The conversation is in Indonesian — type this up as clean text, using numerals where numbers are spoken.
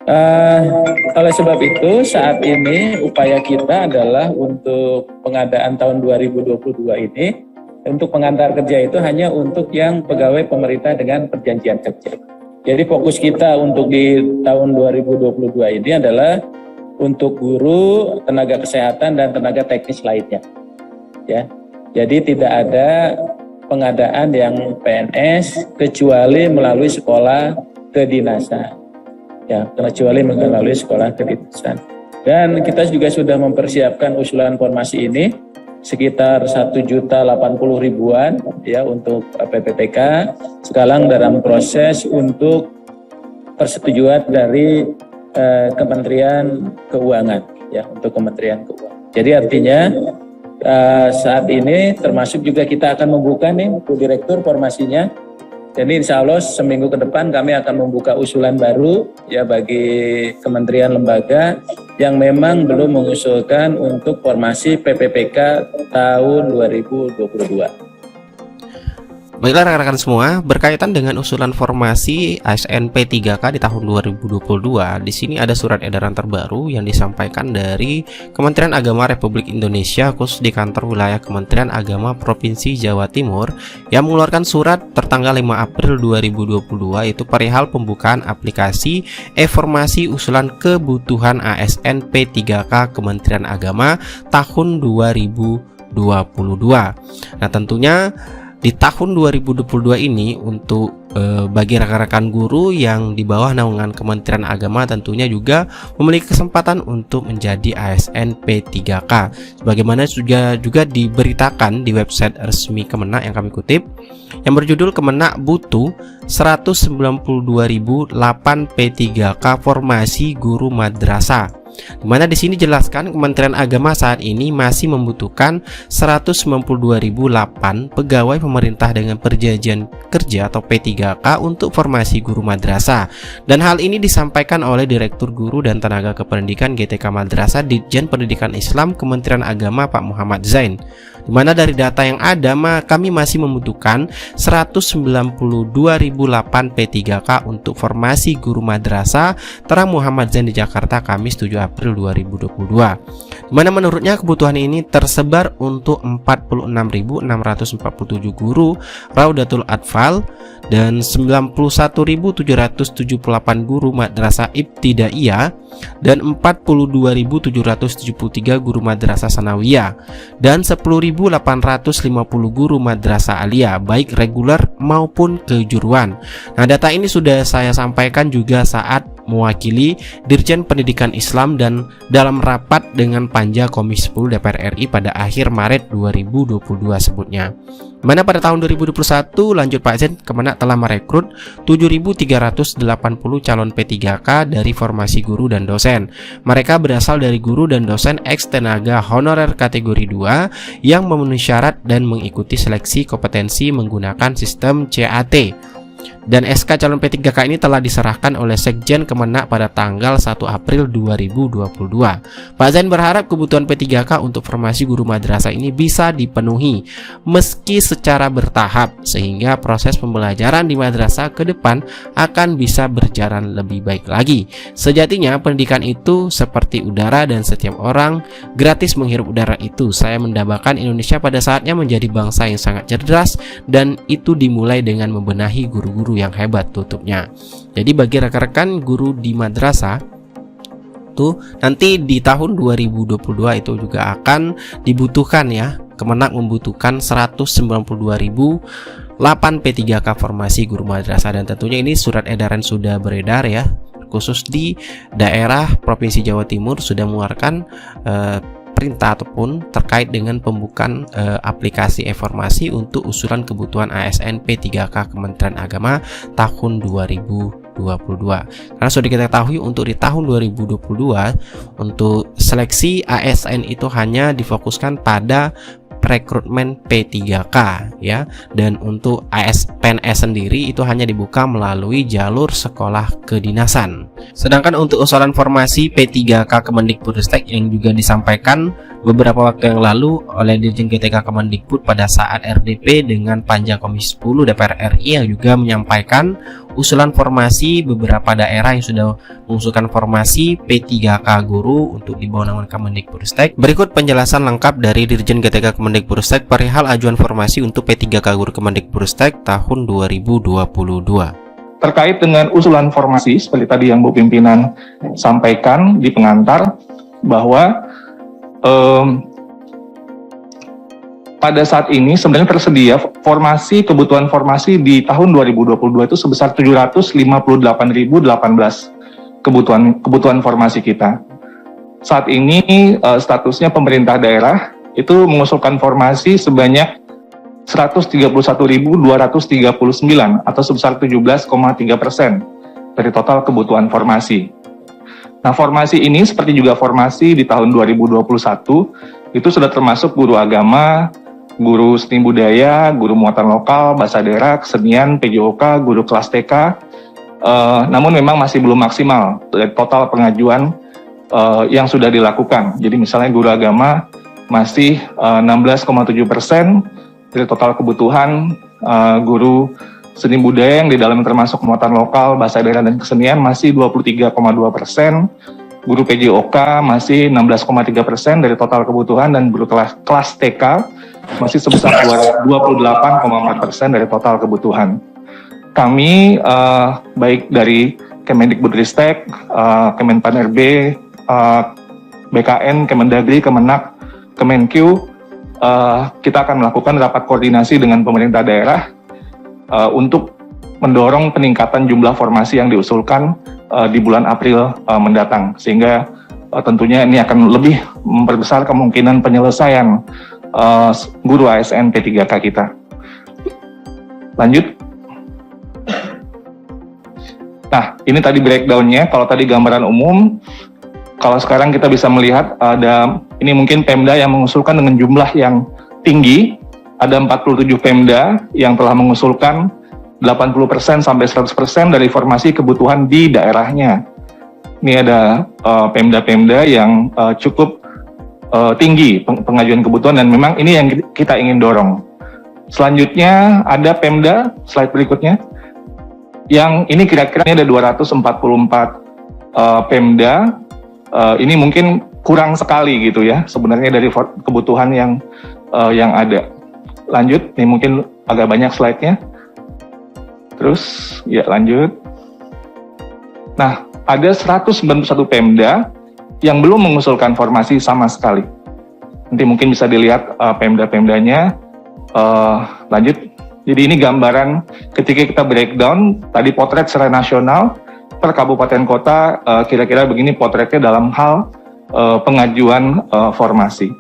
Eh, Oleh sebab itu saat ini upaya kita adalah untuk pengadaan tahun 2022 ini, untuk pengantar kerja itu hanya untuk yang pegawai pemerintah dengan perjanjian kerja. Jadi fokus kita untuk di tahun 2022 ini adalah untuk guru, tenaga kesehatan, dan tenaga teknis lainnya. Ya, jadi tidak ada pengadaan yang PNS kecuali melalui sekolah kedinasan. Ya, kecuali melalui sekolah kedinasan. Dan kita juga sudah mempersiapkan usulan formasi ini sekitar 1.080.000-an ya untuk PPTK. Sekarang dalam proses untuk persetujuan dari Kementerian Keuangan ya, untuk Kementerian Keuangan. Jadi artinya saat ini termasuk juga kita akan membuka nih Bu Direktur formasinya. Jadi insya Allah seminggu ke depan kami akan membuka usulan baru ya bagi kementerian lembaga yang memang belum mengusulkan untuk formasi PPPK tahun 2022. Baiklah rekan-rekan semua, berkaitan dengan usulan formasi ASN P3K di tahun 2022, di sini ada surat edaran terbaru yang disampaikan dari Kementerian Agama Republik Indonesia khusus di kantor wilayah Kementerian Agama Provinsi Jawa Timur yang mengeluarkan surat tertanggal 5 April 2022 itu perihal pembukaan aplikasi e-formasi usulan kebutuhan ASN P3K Kementerian Agama tahun 2022. Nah, tentunya di tahun 2022 ini untuk bagi rekan-rekan guru yang di bawah naungan Kementerian Agama tentunya juga memiliki kesempatan untuk menjadi ASN P3K. Sebagaimana juga diberitakan di website resmi Kemenak yang kami kutip, yang berjudul Kemenak butuh 192.008 P3K formasi guru madrasah. Dimana di sini jelaskan Kementerian Agama saat ini masih membutuhkan 192.008 pegawai pemerintah dengan perjanjian kerja atau P3K untuk formasi guru madrasah. Dan hal ini disampaikan oleh Direktur Guru dan Tenaga Kependidikan GTK Madrasah Ditjen Pendidikan Islam Kementerian Agama Pak Muhammad Zain. Dimana dari data yang ada kami masih membutuhkan 192.008 P3K untuk formasi guru madrasah Terang Muhammad Zain di Jakarta Kamis 7 April 2022. Dimana menurutnya kebutuhan ini tersebar untuk 46.647 guru Raudatul Atfal dan 91.778 guru madrasah ibtidaiyah dan 42.773 guru madrasah sanawiyah dan 10.850 guru madrasah aliyah baik reguler maupun kejuruan. Nah, data ini sudah saya sampaikan juga saat mewakili Dirjen Pendidikan Islam dan dalam rapat dengan Panja Komisi 10 DPR RI pada akhir Maret 2022 sebutnya. Mana pada tahun 2021 lanjut Pak Zain, Kemenak telah merekrut 7.380 calon P3K dari formasi guru dan dosen. Mereka berasal dari guru dan dosen ex tenaga honorer kategori 2 yang memenuhi syarat dan mengikuti seleksi kompetensi menggunakan sistem CAT. Dan SK calon P3K ini telah diserahkan oleh Sekjen Kemenak pada tanggal 1 April 2022. Pak Zain berharap kebutuhan P3K untuk formasi guru madrasah ini bisa dipenuhi meski secara bertahap sehingga proses pembelajaran di madrasah ke depan akan bisa berjalan lebih baik lagi. Sejatinya pendidikan itu seperti udara dan setiap orang gratis menghirup udara itu. Saya mendambakan Indonesia pada saatnya menjadi bangsa yang sangat cerdas dan itu dimulai dengan membenahi guru-guru yang hebat, tutupnya. Jadi bagi rekan-rekan guru di madrasah tuh nanti di tahun 2022 itu juga akan dibutuhkan ya, Kemenak membutuhkan 192.008 P3K formasi guru madrasah dan tentunya ini surat edaran sudah beredar ya, khusus di daerah Provinsi Jawa Timur sudah mengeluarkan perintah ataupun terkait dengan pembukaan aplikasi e-formasi untuk usulan kebutuhan ASN P3K Kementerian Agama tahun 2022. Karena sudah kita ketahui untuk di tahun 2022 untuk seleksi ASN itu hanya difokuskan pada rekrutmen P3K ya, dan untuk PNS sendiri itu hanya dibuka melalui jalur sekolah kedinasan. Sedangkan untuk usulan formasi P3K Kemendikbudristek yang juga disampaikan beberapa waktu yang lalu oleh Dirjen GTK Kemendikbud pada saat RDP dengan Panja Komisi 10 DPR RI yang juga menyampaikan usulan formasi beberapa daerah yang sudah mengusulkan formasi P3K guru untuk di bawah naungan Kemendikbudristek. Berikut penjelasan lengkap dari Dirjen GTK Kemendikbudristek perihal ajuan formasi untuk P3K guru Kemendikbudristek tahun 2022. Terkait dengan usulan formasi seperti tadi yang Bu Pimpinan sampaikan di pengantar, bahwa pada saat ini sebenarnya tersedia kebutuhan formasi di tahun 2022 itu sebesar 758.018 kebutuhan formasi kita. Saat ini statusnya pemerintah daerah itu mengusulkan formasi sebanyak 131.239 atau sebesar 17,3% dari total kebutuhan formasi. Nah, formasi ini seperti juga formasi di tahun 2021 itu sudah termasuk guru agama, guru seni budaya, guru muatan lokal, bahasa daerah, kesenian, PJOK, guru kelas TK. Namun memang masih belum maksimal dari total pengajuan yang sudah dilakukan. Jadi misalnya guru agama masih 16,7% dari total kebutuhan, guru seni budaya yang di dalamnya termasuk muatan lokal, bahasa daerah dan kesenian masih 23,2%, guru PJOK masih 16,3% dari total kebutuhan, dan guru kelas TK masih sebesar 28,4% dari total kebutuhan. Kami baik dari Kemendikbudristek, Kemenpan RB, BKN, Kemendagri, Kemenak, Kemenkyu, kita akan melakukan rapat koordinasi dengan pemerintah daerah untuk mendorong peningkatan jumlah formasi yang diusulkan di bulan April mendatang, sehingga tentunya ini akan lebih memperbesar kemungkinan penyelesaian guru ASN P3K kita. Lanjut. Nah, ini tadi breakdown-nya. Kalau tadi gambaran umum, kalau sekarang kita bisa melihat ada, ini mungkin Pemda yang mengusulkan dengan jumlah yang tinggi. Ada 47 Pemda yang telah mengusulkan 80% sampai 100% dari formasi kebutuhan di daerahnya. Ini ada Pemda-Pemda yang cukup tinggi pengajuan kebutuhan, dan memang ini yang kita ingin dorong. Selanjutnya ada Pemda, slide berikutnya, yang ini kira-kira ada 244 Pemda. Ini mungkin kurang sekali gitu ya sebenarnya dari kebutuhan yang ada. Lanjut, ini mungkin agak banyak slide-nya. Terus, ya lanjut. Nah, ada 191 Pemda yang belum mengusulkan formasi sama sekali. Nanti mungkin bisa dilihat Pemda-Pemdanya. Lanjut. Jadi ini gambaran ketika kita breakdown, tadi potret secara nasional, per kabupaten kota, kira-kira begini potretnya dalam hal pengajuan formasi.